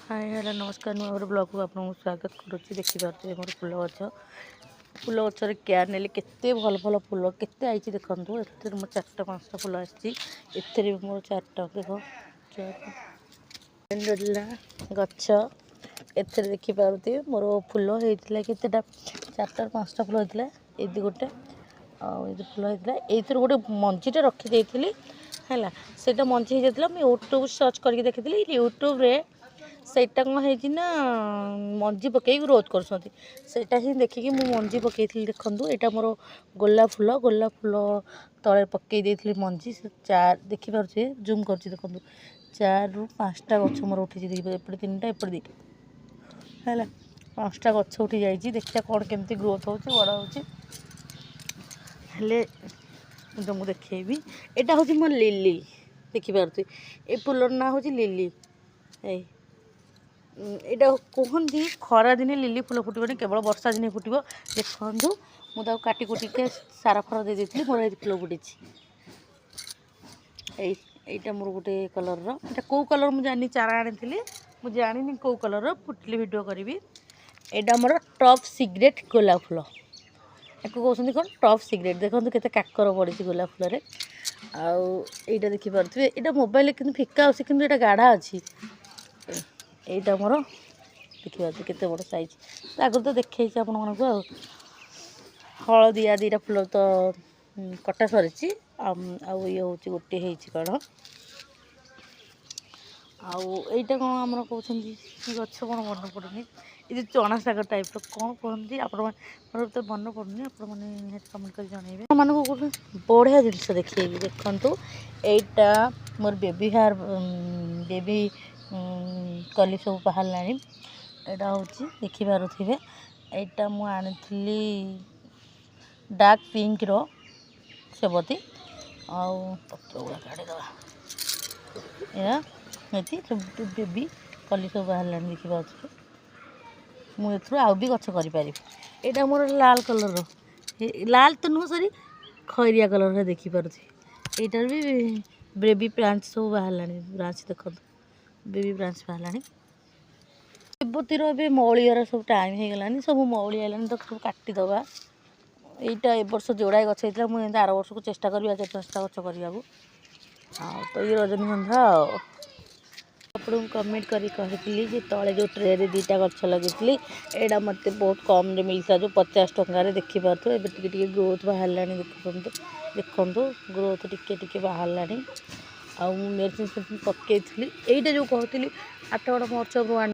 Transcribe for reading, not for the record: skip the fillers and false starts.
hi hello नमस्कार नुआ blog को आपको स्वागत करुच्ची देखिपे मोर फूल गचर केयर ने केते भल भल फूल केते आई देखु ए मोर 4टा 5टा फूल आर मोर 4टा देख गछ ए देखिपे मोर फूल होता केतेटा 4टा 5टा फूल होता ये गोटे फूल होता ये गोटे मंजीटे रखी है से मंजी होता मुझे यूट्यूब सर्च करके देखी यूट्यूब रे सेटा कौन है मंजी पकई ग्रोथ करटा ही देखिकी मुझे मंजी पकई देखूँ यहाँ मोर गोलाप फूल तले पकई देती मंजी से 4 देखिपे जूम कर देखूँ 4 ରୁ 5टा गछ मोर उठी एपटे 3टा एपटे 2टा है 5टा गछ उठी जाइए देखिए कौन केमती ग्रोथ हो बड़ हो तुमको देखेबी यहाँ हूँ मो लिली देखिपे ये फूलर ना हूँ लिली यहाँ कहते खरा दिने लिली फूल फुटबनी केवल वर्षा दिन फुट देखूँ मुझे काटी कुटी के सारा फार दे देती मोर ये फूल फुटी यहाँ मोर गोटे कलर यहाँ कौ कलर मुझे जानी चारा आनी मुझे जानी कौ कलर फुटले भिड करी यहाँ मोर टॉप सीक्रेट गोलाप फूल या कहते कौन टॉप सीक्रेट देखो केते काकर पड़ी गोलाप फूल आईटा देखिपे यहाँ मोबाइल कि फिका अच्छे कि गाढ़ा अच्छी यहाँ मोर देखिए केते बड़ साइज आगुरी तो देखी आपण मानक हलदिया 2टा फूल तो कटा सरी ये हूँ गोटे कौन आईटा कौन आम कहते गच कौन मन पड़ूनी ये चना शाग टाइप कौन कहते मोर तो मन पड़ूनी आपने कमेंट कर जनइबे मानक बढ़िया जिनस देखिए देखु यहाँ मोर बेबी हेयर बेबी कली सब बाहर यहाँ हूँ देखिपे यहाँ मुझे डार्क पिंक रो सेबती आउला काढ़ीदे बेबी कली सब बाहर देखिपे मुझे आउ भी गच करें यहाँ मोर लाल कलर लाल तो नुह सरी खैरिया कलर देखिपे यहाँ भी बेबी ब्रांच सब बाहर ब्रांच देखो बेबी ब्रांच बाहर तिब्बतीर ए मौलियार सब टाइम हो गलानी सब मौली आलानी तो सब काटिदे यहाँ ए वर्ष जोड़ाए गछ होता मुझे आर वर्ष को चेष्टा करी 4-5टा गछ करने तो ये रजनीगंधा आपको कमेंट करी कही तले जो ट्रे रे 2टा गछ लगी यहाँ मत बहुत कम मिलता जो 50 टकर देखिपे ए टे ग्रोथ बाहर देखु ग्रोथ टिके बाहर आउ मेडिसिन पकई यहाँ जो कहती 8 गड़ महोत्सव